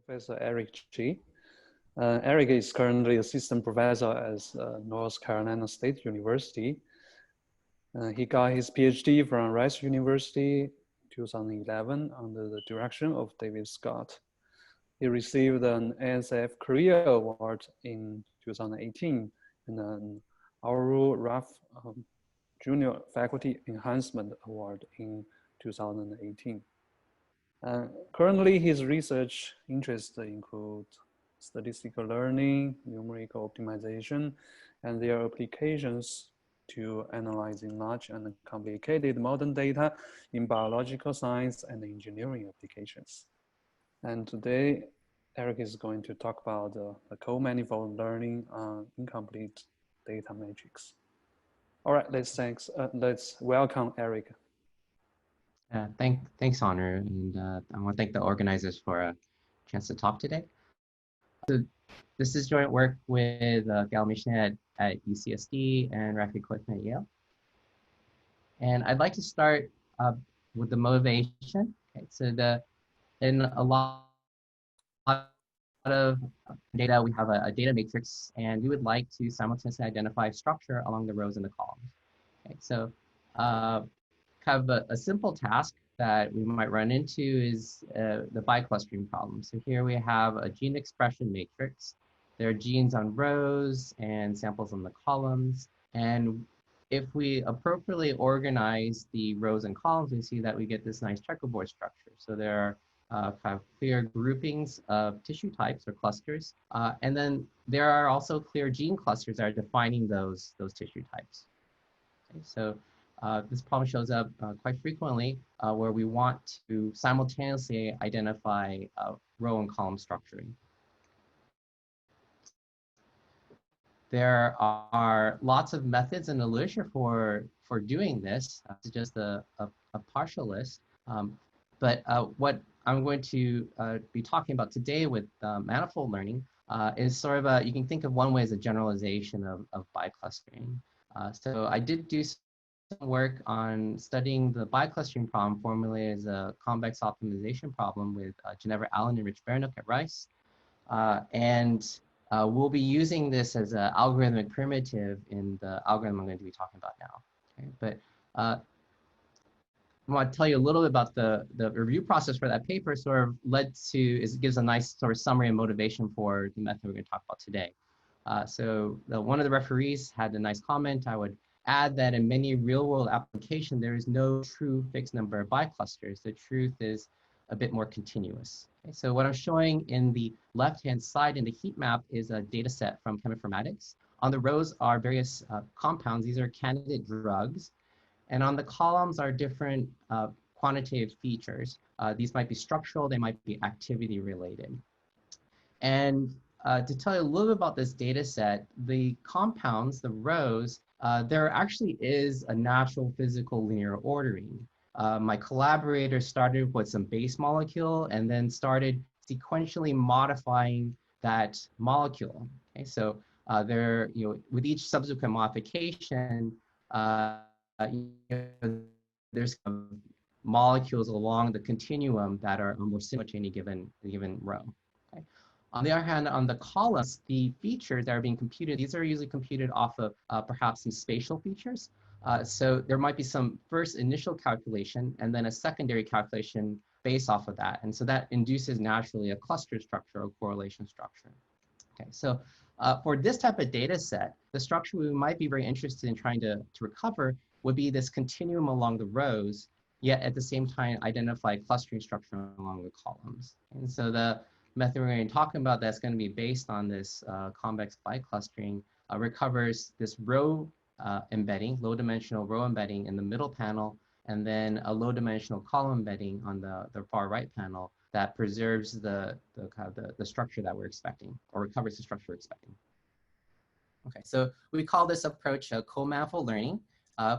Professor Eric Chi. Eric is currently assistant professor at North Carolina State University. He got his PhD from Rice University 2011 under the direction of David Scott. He received an ASF Career Award in 2018 and an Auru Ruff Junior Faculty Enhancement Award in 2018. Currently, his research interests include statistical learning, numerical optimization, and their applications to analyzing large and complicated modern data in biological science and engineering applications. And today, Eric is going to talk about the co-manifold learning on incomplete data matrix. All right, let's welcome Eric. Thanks, Honor, and I want to thank the organizers for a chance to talk today. So this is joint work with Gal Michenet at UCSD and Rafi Koitman at Yale. And I'd like to start with the motivation. Okay, so in a lot of data, we have a data matrix, and we would like to simultaneously identify structure along the rows and the columns. Okay, so kind of a simple task that we might run into is the biclustering problem. So here we have a gene expression matrix. There are genes on rows and samples on the columns. And if we appropriately organize the rows and columns, we see that we get this nice checkerboard structure. So there are kind of clear groupings of tissue types or clusters. And then there are also clear gene clusters that are defining those tissue types. Okay, so this problem shows up quite frequently where we want to simultaneously identify row and column structuring. There are lots of methods in the literature for doing this. It's just a partial list. But what I'm going to be talking about today with manifold learning is sort of you can think of one way as a generalization of biclustering. So I did do some work on studying the biclustering problem formulated as a convex optimization problem with Ginevra Allen and Rich Baranook at Rice. We'll be using this as an algorithmic primitive in the algorithm I'm going to be talking about now. Okay? But I want to tell you a little bit about the review process for that paper. Sort of led to, it gives a nice sort of summary and motivation for the method we're going to talk about today. One of the referees had a nice comment. I would add that in many real-world applications, there is no true fixed number of biclusters. The truth is a bit more continuous. Okay, so what I'm showing in the left-hand side in the heat map is a data set from cheminformatics. On the rows are various compounds. These are candidate drugs. And on the columns are different quantitative features. These might be structural, they might be activity related. And to tell you a little bit about this data set, the compounds, the rows, there actually is a natural physical linear ordering. My collaborator started with some base molecule and then started sequentially modifying that molecule. Okay, so with each subsequent modification, there's molecules along the continuum that are more similar to any given row. Okay. On the other hand, on the columns, the features that are being computed, these are usually computed off of perhaps some spatial features. So there might be some first initial calculation and then a secondary calculation based off of that. And so that induces naturally a cluster structure or correlation structure. Okay, so for this type of data set, the structure we might be very interested in trying to recover would be this continuum along the rows, yet at the same time identify clustering structure along the columns. And so the method we're going to be talking about that's going to be based on this convex biclustering recovers this row embedding, low dimensional row embedding in the middle panel, and then a low dimensional column embedding on the far right panel that preserves the structure that we're expecting, or recovers the structure we're expecting. Okay, so we call this approach co-manifold learning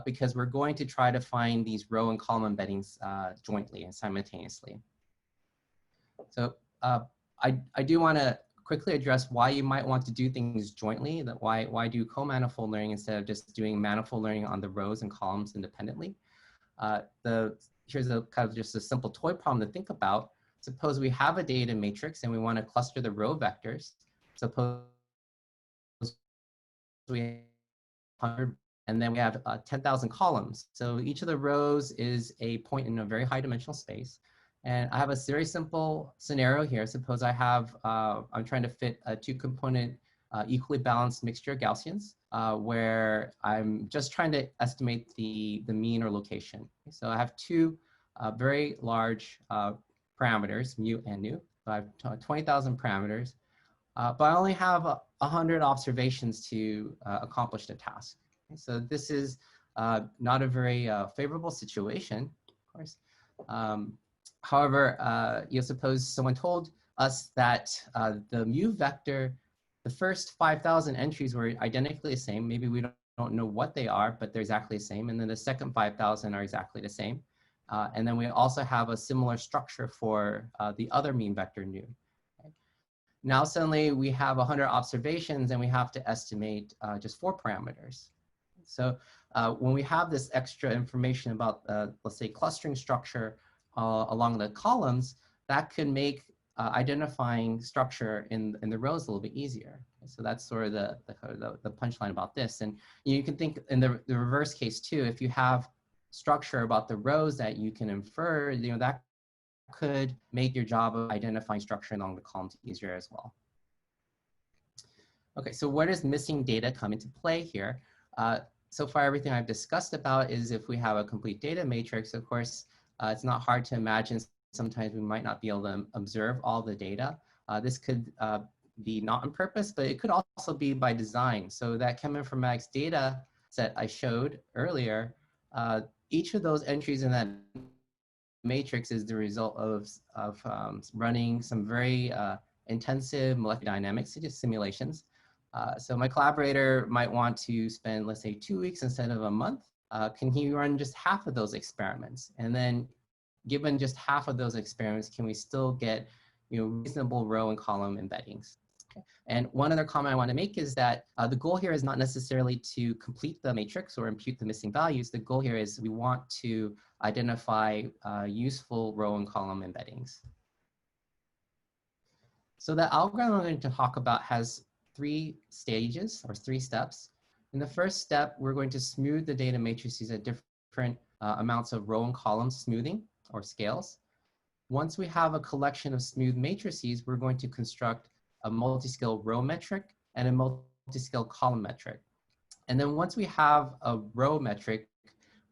because we're going to try to find these row and column embeddings jointly and simultaneously. So I do want to quickly address why you might want to do things jointly, that why do co-manifold learning instead of just doing manifold learning on the rows and columns independently. Here's a kind of just a simple toy problem to think about. suppose we have a data matrix and we want to cluster the row vectors. Suppose we have 100, and then we have 10,000 columns. So each of the rows is a point in a very high dimensional space. And I have a very simple scenario here. Suppose I have, I'm trying to fit a 2-component equally balanced mixture of Gaussians, where I'm just trying to estimate the mean or location. So I have two very large parameters, mu and nu. So I have 20,000 parameters, but I only have 100 observations to accomplish the task. Okay, so this is not a very favorable situation, of course. However, you suppose someone told us that the mu vector, the first 5,000 entries were identically the same. Maybe we don't know what they are, but they're exactly the same. And then the second 5,000 are exactly the same. And then we also have a similar structure for the other mean vector nu. Okay. Now suddenly we have 100 observations and we have to estimate just 4 parameters. So when we have this extra information about, let's say, clustering structure along the columns, that could make identifying structure in the rows a little bit easier. So that's sort of the punchline about this. And you can think in the reverse case too, if you have structure about the rows that you can infer, that could make your job of identifying structure along the columns easier as well. Okay, so where does missing data come into play here? So far, everything I've discussed about is if we have a complete data matrix. Of course, it's not hard to imagine sometimes we might not be able to observe all the data. This could be not on purpose, but it could also be by design. So that cheminformatics data set I showed earlier, each of those entries in that matrix is the result of running some very intensive molecular dynamics simulations. So my collaborator might want to spend, let's say, 2 weeks instead of a month. Can he run just half of those experiments? And then given just half of those experiments, can we still get reasonable row and column embeddings? Okay. And one other comment I want to make is that the goal here is not necessarily to complete the matrix or impute the missing values. The goal here is we want to identify useful row and column embeddings. So the algorithm I'm going to talk about has 3 stages or 3 steps. In the first step, we're going to smooth the data matrices at different amounts of row and column smoothing or scales. Once we have a collection of smooth matrices, we're going to construct a multiscale row metric and a multiscale column metric. And then once we have a row metric,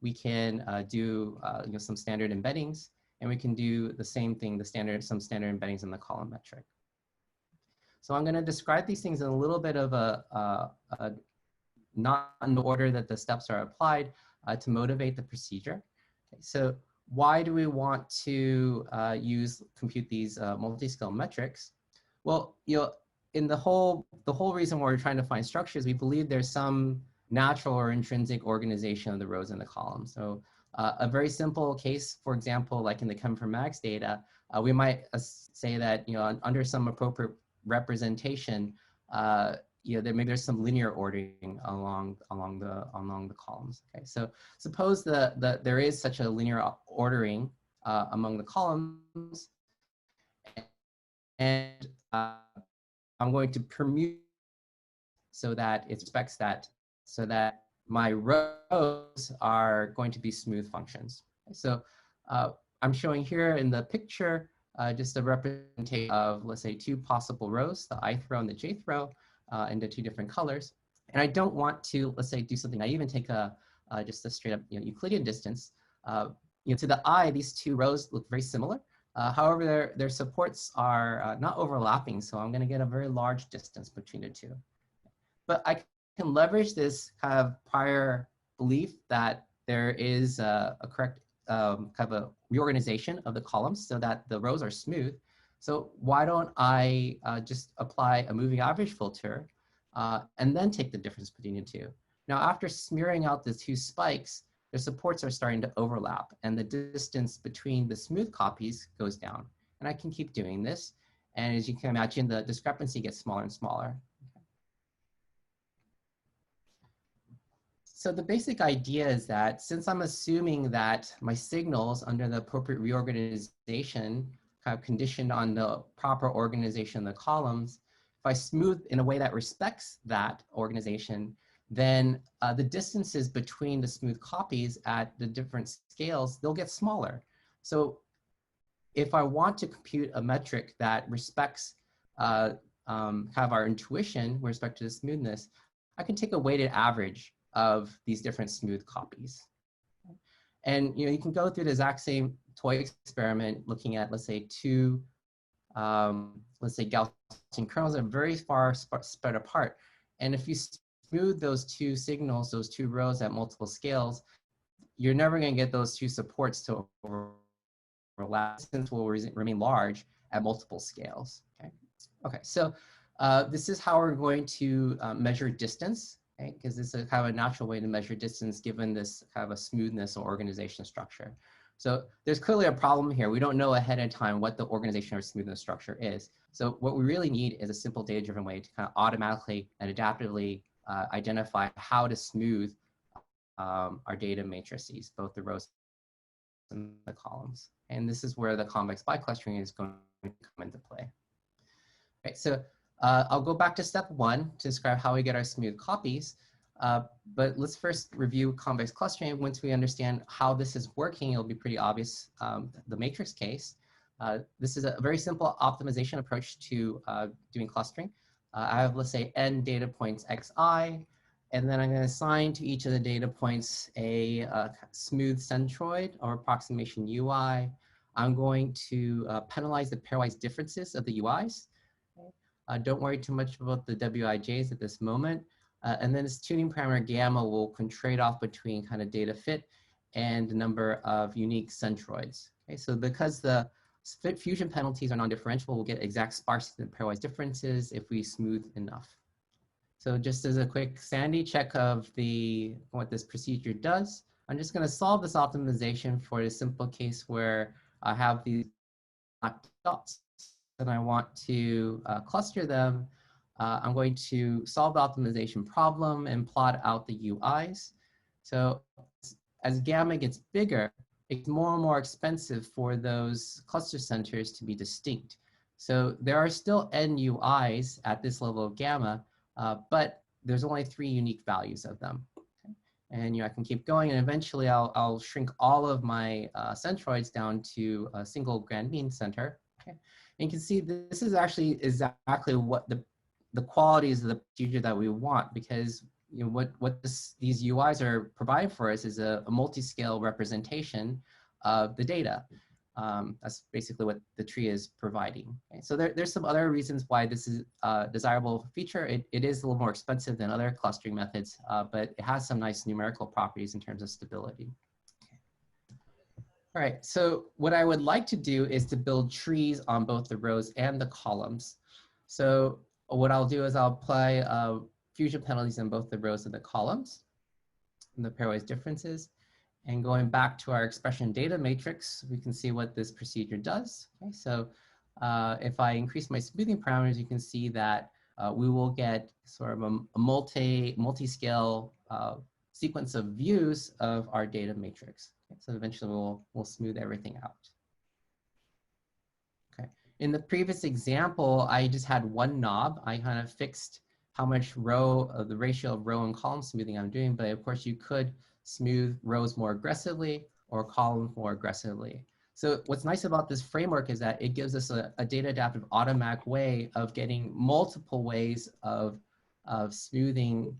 we can do some standard embeddings, and we can do the same thing, some standard embeddings in the column metric. So I'm going to describe these things in a little bit of not in the order that the steps are applied to motivate the procedure. Okay, so why do we want to compute these multiscale metrics? Well, in the whole reason why we're trying to find structures, we believe there's some natural or intrinsic organization of the rows and the columns. So a very simple case, for example, like in the cheminformatics data, we might say that under some appropriate representation, there's some linear ordering along the columns. Okay, so suppose there is such a linear ordering among the columns, and I'm going to permute so that it respects that, so that my rows are going to be smooth functions. So I'm showing here in the picture just a representation of, let's say, 2 possible rows, the ith row and the jth row, into 2 different colors. And I don't want to, let's say, do something naive and take just a straight up Euclidean distance. To the eye, these 2 rows look very similar. However, their supports are not overlapping, so I'm going to get a very large distance between the 2. But I can leverage this kind of prior belief that there is a correct kind of a reorganization of the columns so that the rows are smooth. So why don't I just apply a moving average filter and then take the difference between the 2? Now, after smearing out the 2 spikes, the supports are starting to overlap and the distance between the smooth copies goes down. And I can keep doing this. And as you can imagine, the discrepancy gets smaller and smaller. So the basic idea is that since I'm assuming that my signals under the appropriate reorganization kind of conditioned on the proper organization of the columns. If I smooth in a way that respects that organization, then the distances between the smooth copies at the different scales, they'll get smaller. So if I want to compute a metric that respects kind of our intuition with respect to the smoothness, I can take a weighted average of these different smooth copies. And you can go through the exact same toy experiment looking at, let's say, two, let's say Gaussian kernels that are very far spread apart. And if you smooth those two signals, those two rows at multiple scales, you're never going to get those two supports to overlap. Distance will remain large at multiple scales. Okay, so this is how we're going to measure distance, because this is kind of a natural way to measure distance given this kind of a smoothness or organization structure. So there's clearly a problem here. We don't know ahead of time what the organization or smoothness structure is. So what we really need is a simple data-driven way to kind of automatically and adaptively identify how to smooth our data matrices, both the rows and the columns. And this is where the convex biclustering is going to come into play. Okay, so I'll go back to step one to describe how we get our smooth copies. But let's first review convex clustering. Once we understand how this is working, it'll be pretty obvious, the matrix case. This is a very simple optimization approach to doing clustering. I have, let's say, n data points xi, and then I'm going to assign to each of the data points a smooth centroid or approximation UI. I'm going to penalize the pairwise differences of the UIs. Don't worry too much about the WIJs at this moment. And then this tuning parameter gamma will trade off between kind of data fit and the number of unique centroids. Okay, so because the fit fusion penalties are non-differentiable, we'll get exact sparsity and pairwise differences if we smooth enough. So just as a quick sanity check of what this procedure does, I'm just going to solve this optimization for a simple case where I have these black dots and I want to cluster them. I'm going to solve the optimization problem and plot out the UIs. So as gamma gets bigger, it's more and more expensive for those cluster centers to be distinct. So there are still n UIs at this level of gamma, but there's only 3 unique values of them. Okay? And I can keep going, and eventually I'll shrink all of my centroids down to a single grand mean center. Okay? And you can see this is actually exactly what the qualities of the procedure that we want, because what these UIs are providing for us is a multi-scale representation of the data. That's basically what the tree is providing. Okay? So there's some other reasons why this is a desirable feature. It is a little more expensive than other clustering methods, but it has some nice numerical properties in terms of stability. All right, so what I would like to do is to build trees on both the rows and the columns. So what I'll do is I'll apply fusion penalties on both the rows and the columns and the pairwise differences. And going back to our expression data matrix, we can see what this procedure does. Okay, so if I increase my smoothing parameters, you can see that we will get sort of a multi-scale sequence of views of our data matrix. Okay, so eventually we'll smooth everything out. Okay. In the previous example, I just had one knob. I kind of fixed how much the ratio of row and column smoothing I'm doing, but of course you could smooth rows more aggressively or columns more aggressively. So what's nice about this framework is that it gives us a data adaptive automatic way of getting multiple ways of smoothing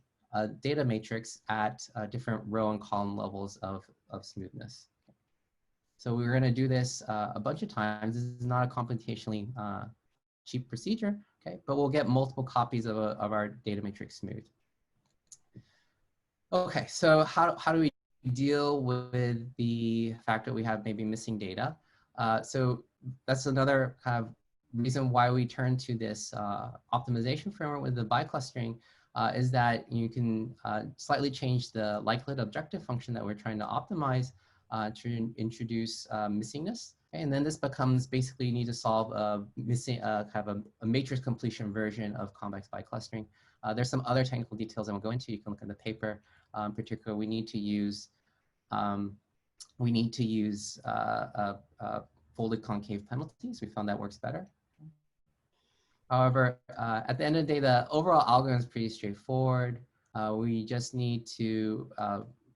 data matrix at different row and column levels of smoothness. So we're going to do this a bunch of times. This is not a computationally cheap procedure, okay? But we'll get multiple copies of our data matrix smooth. Okay, so how do we deal with the fact that we have maybe missing data? So that's another kind of reason why we turn to this optimization framework with the biclustering, is that you can slightly change the likelihood objective function that we're trying to optimize to introduce missingness. Okay? And then this becomes basically you need to solve a kind of a matrix completion version of convex biclustering. There's some other technical details I won't go into. You can look in the paper. In particular, we need to use folded concave penalties. We found that works better. However, at the end of the day, the overall algorithm is pretty straightforward. We just need to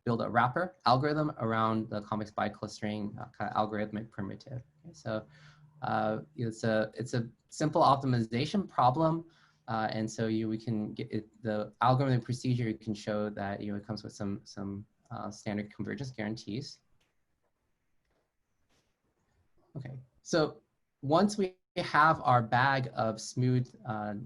build a wrapper algorithm around the convex biclustering kind of algorithmic primitive. Okay, so it's a simple optimization problem, and so we can get it, the algorithmic procedure. You can show that it comes with some standard convergence guarantees. Okay, so once we have our bag of smooth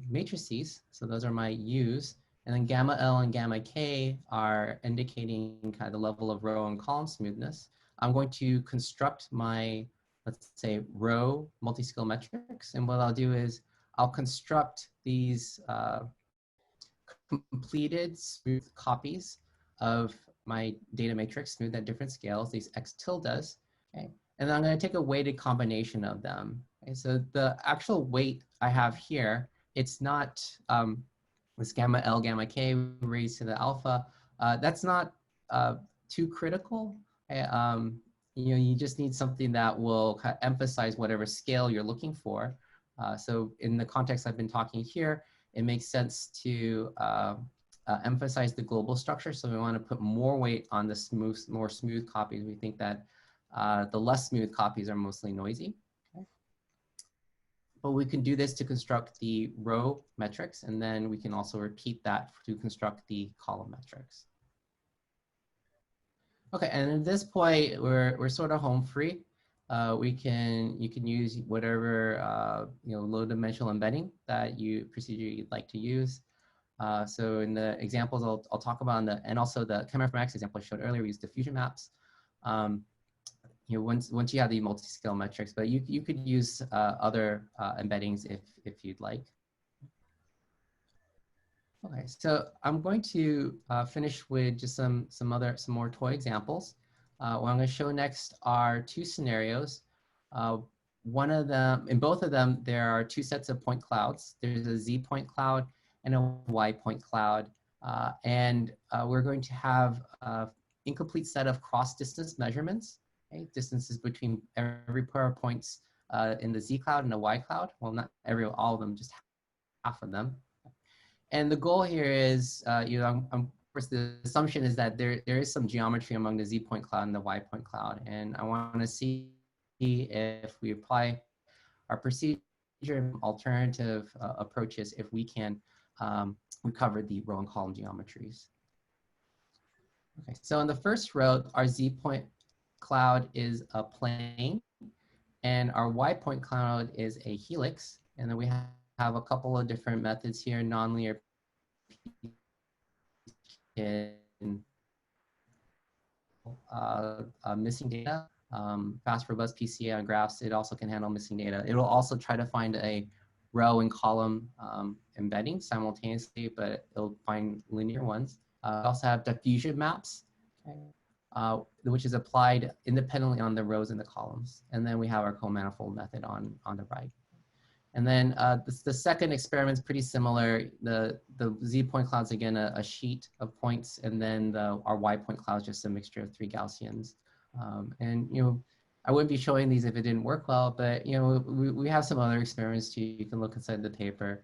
matrices, so those are my U's, and then gamma L and gamma K are indicating kind of the level of row and column smoothness. I'm going to construct my, let's say, row multiscale metrics. And what I'll do is I'll construct these completed smooth copies of my data matrix, smooth at different scales, these X tildes, okay? And then I'm going to take a weighted combination of them. Okay? So the actual weight I have here, it's not this gamma L, gamma K raised to the alpha. That's not too critical. Okay? You just need something that will kind of emphasize whatever scale you're looking for. So in the context I've been talking here, it makes sense to emphasize the global structure. So we want to put more weight on the more smooth copies. We think that the less smooth copies are mostly noisy. Okay? But we can do this to construct the row metrics, and then we can also repeat that to construct the column metrics. Okay, and at this point, we're sort of home free. You can use whatever low dimensional embedding that procedure you'd like to use. So in the examples I'll talk about, and also the cheminformatics example I showed earlier, we use diffusion maps. Once you have the multiscale metrics, but you could use other embeddings if you'd like. Okay, so I'm going to finish with just some more toy examples. What I'm going to show next are two scenarios. One of them, in both of them, there are two sets of point clouds. There's a Z point cloud and a Y point cloud, and we're going to have an incomplete set of cross distance measurements. Okay? Distances between every pair of points in the Z cloud and the Y cloud. Well, not all of them, just half of them. And the goal here is, of course, the assumption is that there is some geometry among the Z point cloud and the Y point cloud. And I want to see if we apply our procedure alternative approaches, if we can recover the row and column geometries. Okay, so in the first row, our Z point cloud is a plane, and our Y point cloud is a helix. And then we have a couple of different methods here, nonlinear missing data, fast robust PCA on graphs. It also can handle missing data. It will also try to find a row and column embedding simultaneously, but it'll find linear ones. We also have diffusion maps, okay, which is applied independently on the rows and the columns. And then we have our co-manifold method on the right. And then the second experiment is pretty similar. The Z point cloud is again a sheet of points, and then our Y point cloud is just a mixture of 3 Gaussians. And I wouldn't be showing these if it didn't work well, but we have some other experiments too. You can look inside the paper,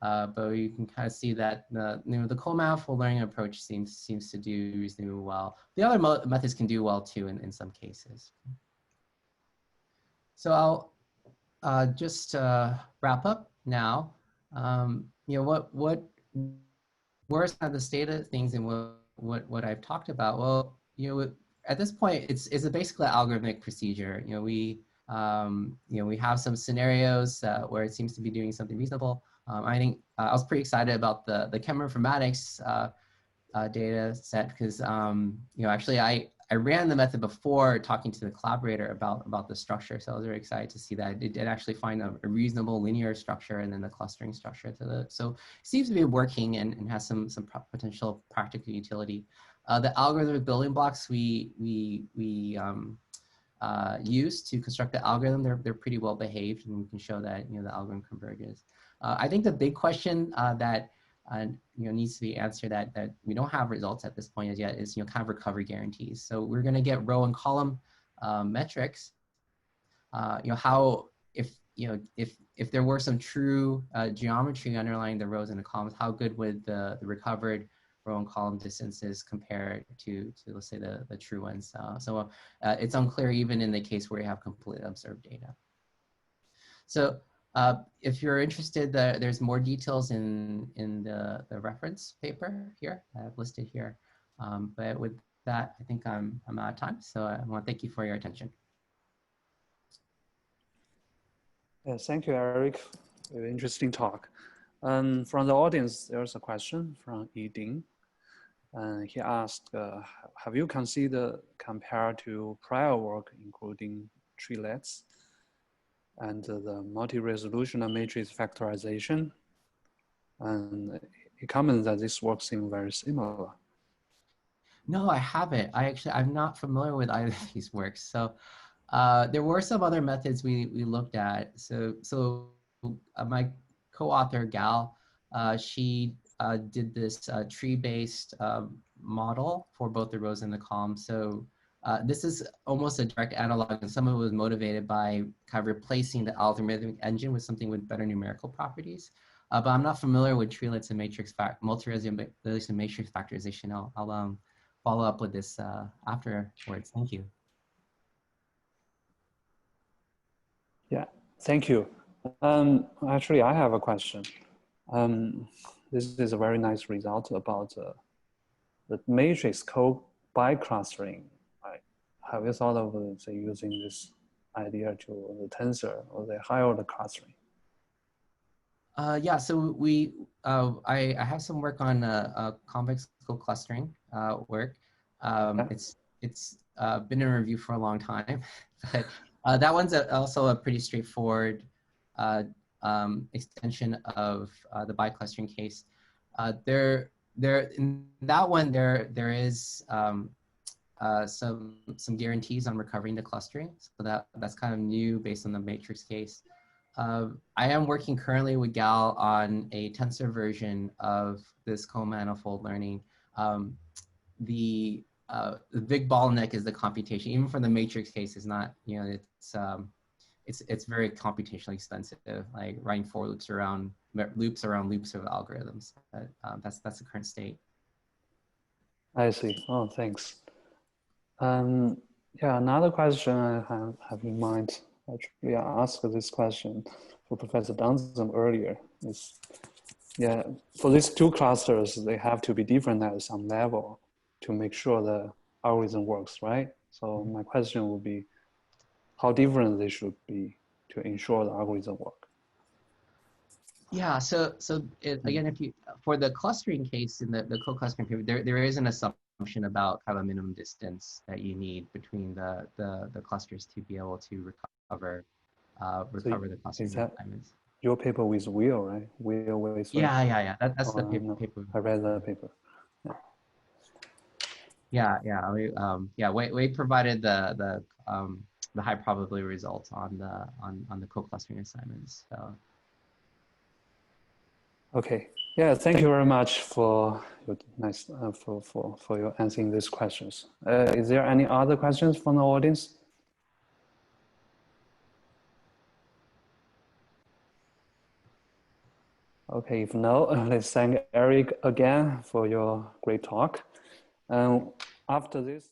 but you can kind of see that the co-manifold learning approach seems to do reasonably well. The other methods can do well too in some cases. So I'll just wrap up now. Where's kind of the state of things and what I've talked about? Well, at this point, it's basically an algorithmic procedure. We have some scenarios where it seems to be doing something reasonable. I think I was pretty excited about the cheminformatics data set because actually I ran the method before talking to the collaborator about the structure, so I was very excited to see that it did actually find a reasonable linear structure and then the clustering structure so it seems to be working and has some potential practical utility. The algorithmic building blocks we use to construct the algorithm, they're pretty well behaved, and we can show that the algorithm converges. I think the big question that needs to be answered that we don't have results at this point as yet is kind of recovery guarantees. So we're going to get row and column metrics, how if there were some true geometry underlying the rows and the columns, how good would the recovered row and column distances compare to let's say the true ones? It's unclear even in the case where you have completely observed data. So if you're interested, there's more details in the reference paper here I've listed here. But with that, I think I'm out of time. So I want to thank you for your attention. Yes, thank you, Eric. Very interesting talk. From the audience, there's a question from Yiding. He asked, have you considered compared to prior work, including treelets and the multi-resolution matrix factorization? And he commented that this work seems very similar. No, I haven't. I'm not familiar with either of these works. So there were some other methods we looked at. So my co-author Gal, she did this tree-based model for both the rows and the columns. So this is almost a direct analog, and some of it was motivated by kind of replacing the algorithmic engine with something with better numerical properties. But I'm not familiar with treelets and matrix multi-resolution matrix factorization. I'll follow up with this afterwards. Thank you. Yeah, thank you. Actually, I have a question. This is a very nice result about the matrix co-biclustering. Have you thought of say, using this idea to the tensor or the higher order clustering? Yeah, so I have some work on convex clustering work. It's been in review for a long time, but that one's also a pretty straightforward extension of the biclustering case. In that one there is some guarantees on recovering the clustering, so that's kind of new based on the matrix case. I am working currently with Gal on a tensor version of this co-manifold learning. The big bottleneck is the computation. Even for the matrix case, is not, it's very computationally expensive, like writing for loops around loops of algorithms. But that's the current state. I see. Oh, thanks. Yeah, another question I have in mind. Actually, I asked this question for Professor Dunstan earlier. Yeah, for these two clusters, they have to be different at some level to make sure the algorithm works, right? So my question would be, how different they should be to ensure the algorithm work? Yeah, again, for the clustering case in the co-clustering paper, there is an assumption about kind of a minimum distance that you need between the clusters to be able to recover the clustering assignments. Your paper with Will, right? Will with yeah. That's the paper. I read that paper. Yeah. We provided the high probability results on the co-clustering assignments. So. Okay. Yeah. Thank you very much for your for your answering these questions. Is there any other questions from the audience? Okay, if no, let's thank Eric again for your great talk. After this.